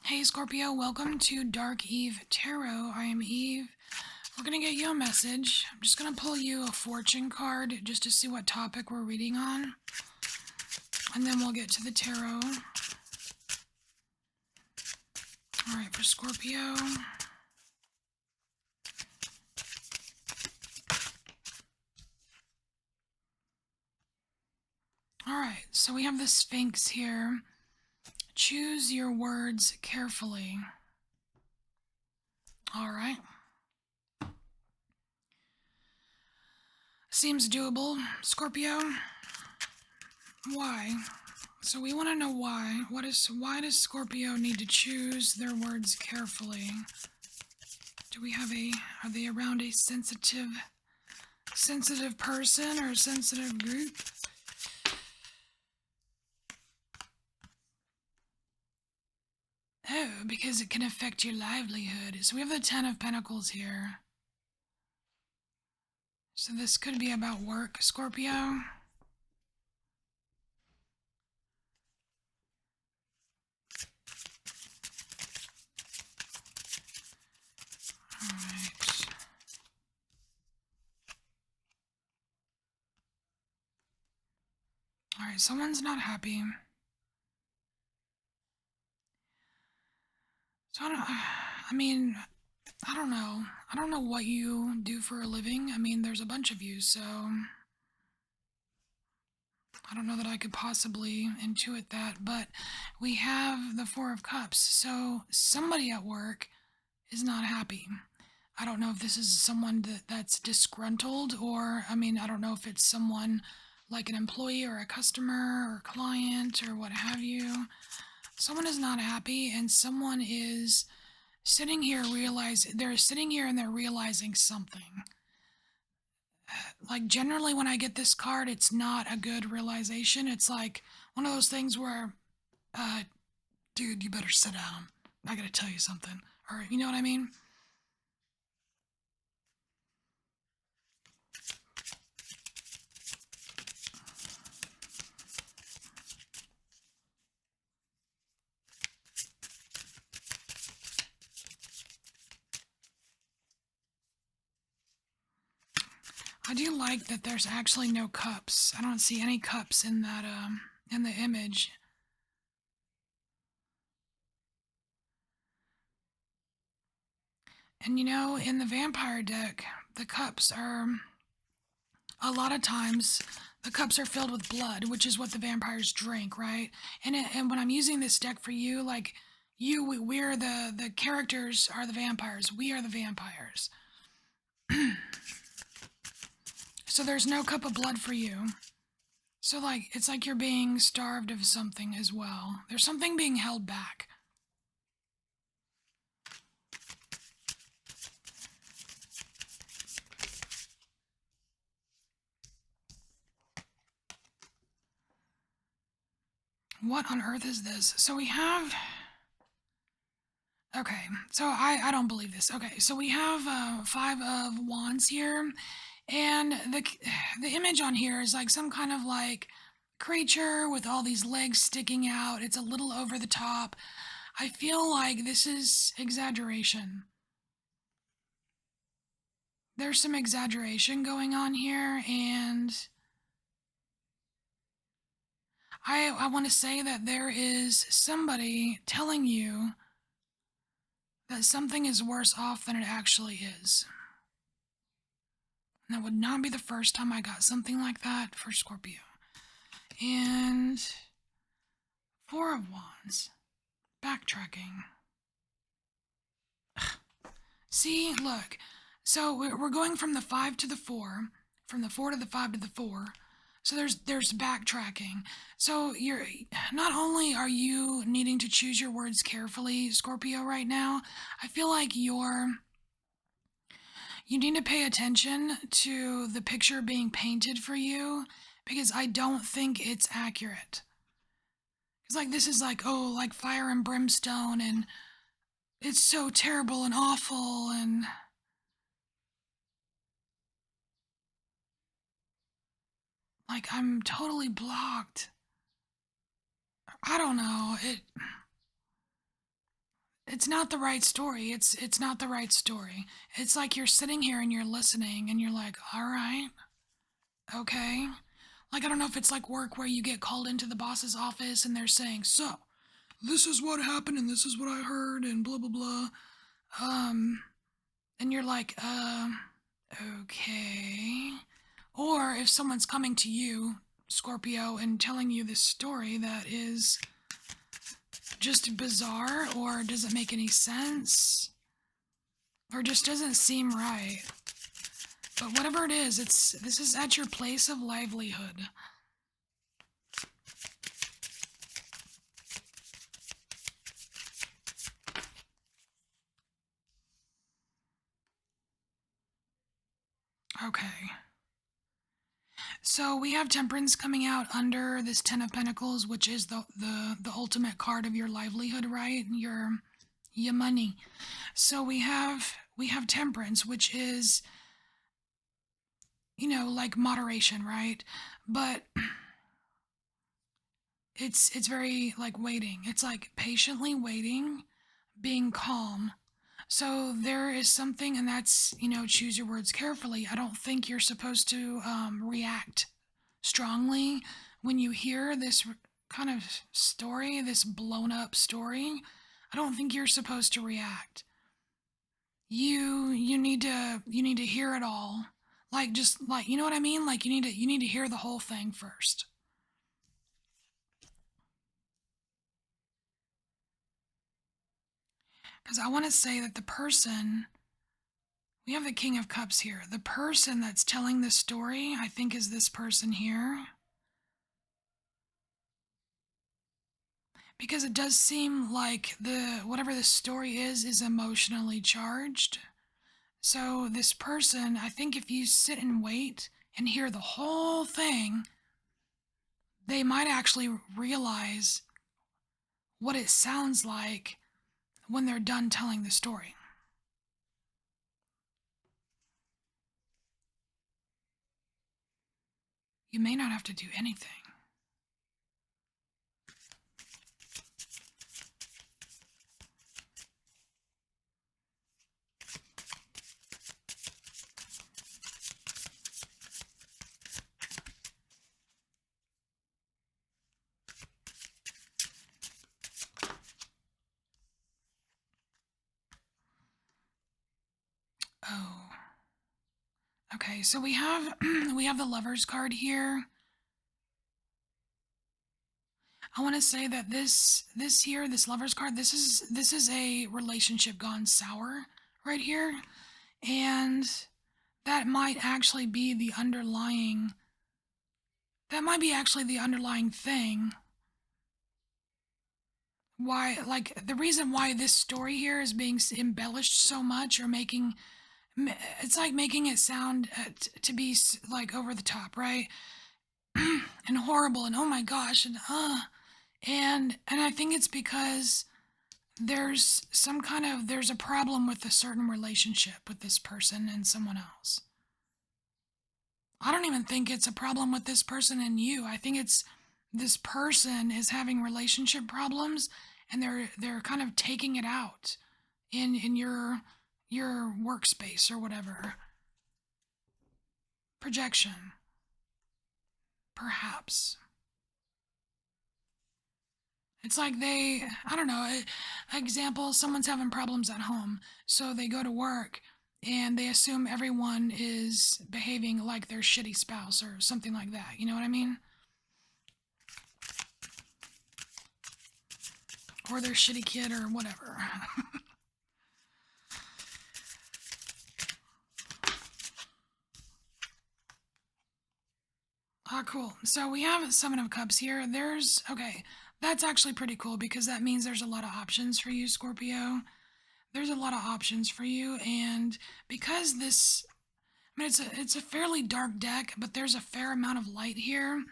Hey Scorpio, welcome to Dark Eve Tarot. I am Eve. We're going to get you a message. I'm just going to pull you a fortune card just to see what topic we're reading on. And then we'll get to the tarot. Alright, for Scorpio. Alright, so we have the Sphinx here. Choose your words carefully. Alright. Seems doable, Scorpio. Why? So we want to know why. Why does Scorpio need to choose their words carefully? Do we have are they around a sensitive person or a sensitive group? Oh, because it can affect your livelihood. So we have the Ten of Pentacles here. So this could be about work, Scorpio. Alright. Alright, someone's not happy. So I don't know. I don't know what you do for a living. I mean, there's a bunch of you, so I don't know that I could possibly intuit that, but we have the Four of Cups, so somebody at work is not happy. I don't know if this is someone that's disgruntled, or, I mean, I don't know if it's someone like an employee or a customer or client or what have you. Someone is not happy, and someone is sitting here they're sitting here and they're realizing something. Like, generally when I get this card, it's not a good realization. It's like one of those things where, dude, you better sit down. I gotta tell you something. Or, you know what I mean? I do like that there's actually no cups. I don't see any cups in that, in the image. And you know, in the vampire deck, the cups are, a lot of times, the cups are filled with blood, which is what the vampires drink, right? And when I'm using this deck for you, like, we're the characters are the vampires. We are the vampires. So there's no cup of blood for you. So, like, it's like you're being starved of something as well. There's something being held back. What on earth is this? So we have... Okay, so I don't believe this. Okay, so we have Five of Wands here, and the image on here is like some kind of like creature with all these legs sticking out. It's a little over the top. I feel like this is exaggeration. There's some exaggeration going on here, and I want to say that there is somebody telling you that something is worse off than it actually is. And that would not be the first time I got something like that for Scorpio. And Four of Wands. Backtracking. See, look. So we're going from the 5 to the 4, from the 4 to the 5 to the 4. So there's backtracking. So you're not only are you needing to choose your words carefully, Scorpio, right now, I feel like you need to pay attention to the picture being painted for you, because I don't think it's accurate. It's like, this is like, oh, like fire and brimstone, and it's so terrible and awful, and like, I'm totally blocked. I don't know. it's not the right story. It's not the right story. It's like you're sitting here and you're listening and you're like, all right, okay. Like, I don't know if it's like work where you get called into the boss's office and they're saying, so, this is what happened and this is what I heard and blah, blah, blah. Um, and you're like, okay. Or if someone's coming to you, Scorpio, and telling you this story that is just bizarre or doesn't make any sense or just doesn't seem right. But whatever it is, this is at your place of livelihood. Okay. So we have Temperance coming out under this Ten of Pentacles, which is the ultimate card of your livelihood, right? Your money. So we have Temperance, which is, like moderation, right? But it's very like waiting. It's like patiently waiting, being calm. So there is something, and that's, choose your words carefully. I don't think you're supposed to react strongly when you hear this kind of story, this blown up story. I don't think you're supposed to react. You need to hear it all. Like, just like, you know what I mean? Like, you need to hear the whole thing first. Because I want to say that the person, we have the King of Cups here. The person that's telling this story, I think, is this person here. Because it does seem like whatever the story is emotionally charged. So this person, I think if you sit and wait and hear the whole thing, they might actually realize what it sounds like when they're done telling the story. You may not have to do anything. Oh. Okay, so we have we have the Lovers card here. I want to say that this Lovers card, this is a relationship gone sour right here, and that might actually be the underlying that might be actually the underlying thing why, like, the reason why this story here is being embellished so much, or it's like making it sound to be like over the top, right? And horrible, and oh my gosh, and I think it's because there's a problem with a certain relationship with this person and someone else. I don't even think it's a problem with this person and you. I think it's this person is having relationship problems, and they're kind of taking it out in your workspace or whatever. Projection, perhaps. It's like I don't know, example, someone's having problems at home, so they go to work and they assume everyone is behaving like their shitty spouse or something like that. You know what I mean? Or their shitty kid or whatever. Ah, cool. So we have Seven of Cups here. Okay, that's actually pretty cool because that means there's a lot of options for you, Scorpio. There's a lot of options for you, and because I mean, it's a fairly dark deck, but there's a fair amount of light here.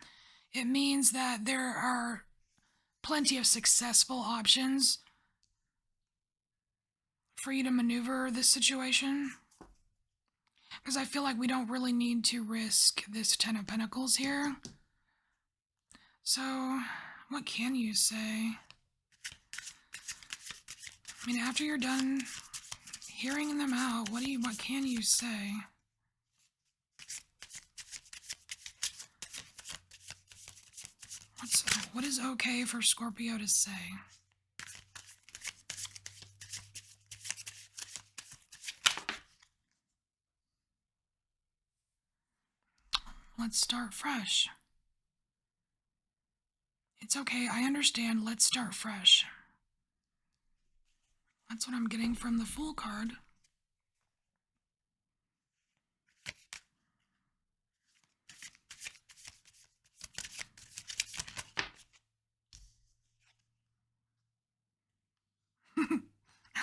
It means that there are plenty of successful options for you to maneuver this situation. Because I feel like we don't really need to risk this Ten of Pentacles here. So, what can you say? I mean, after you're done hearing them out, what can you say? What is okay for Scorpio to say? Let's start fresh. It's okay, I understand. Let's start fresh. That's what I'm getting from the Fool card.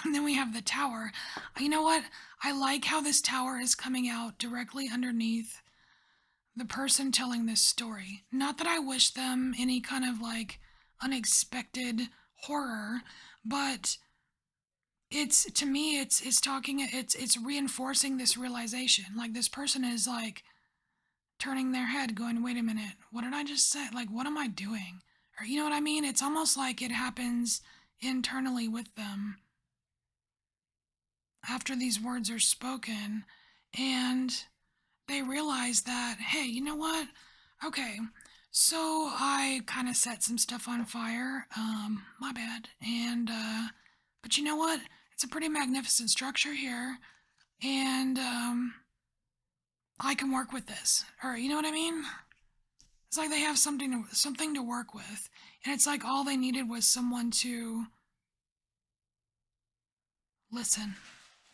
And then we have the Tower. You know what? I like how this Tower is coming out directly underneath the person telling this story. Not that I wish them any kind of like unexpected horror, but it's, to me, it's talking, it's reinforcing this realization. Like, this person is like turning their head going, wait a minute, what did I just say? Like, what am I doing? Or, you know what I mean? It's almost like it happens internally with them after these words are spoken, and they realize that, hey, you know what? Okay, so I kind of set some stuff on fire. My bad. And, but you know what? It's a pretty magnificent structure here, and, I can work with this. Or, you know what I mean? It's like they have something to work with, and it's like all they needed was someone to listen.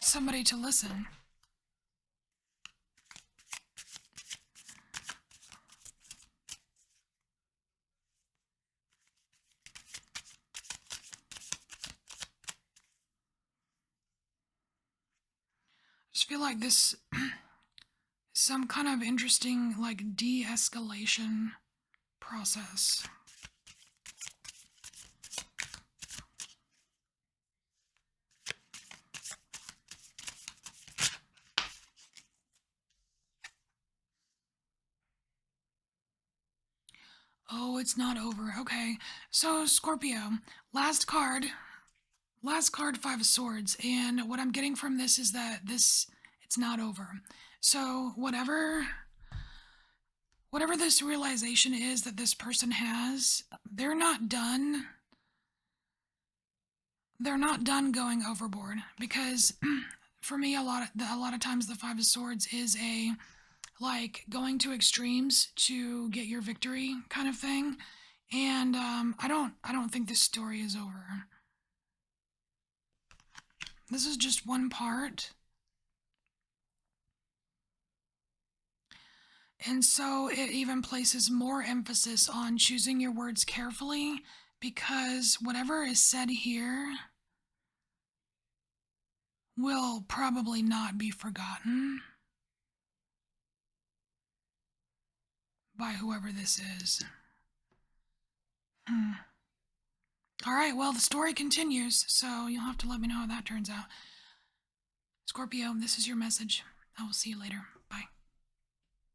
Somebody to listen. I just feel like this some kind of interesting like de-escalation process. Oh, it's not over. Okay. So, Scorpio, last card. Last card, Five of Swords. And what I'm getting from this is that it's not over. So, whatever this realization is that this person has, they're not done. They're not done going overboard, because for me, a lot of times the Five of Swords is a like going to extremes to get your victory kind of thing. And I don't think this story is over. This is just one part. And so it even places more emphasis on choosing your words carefully, because whatever is said here will probably not be forgotten by whoever this is. All right, well, the story continues, so you'll have to let me know how that turns out. Scorpio, this is your message. I will see you later.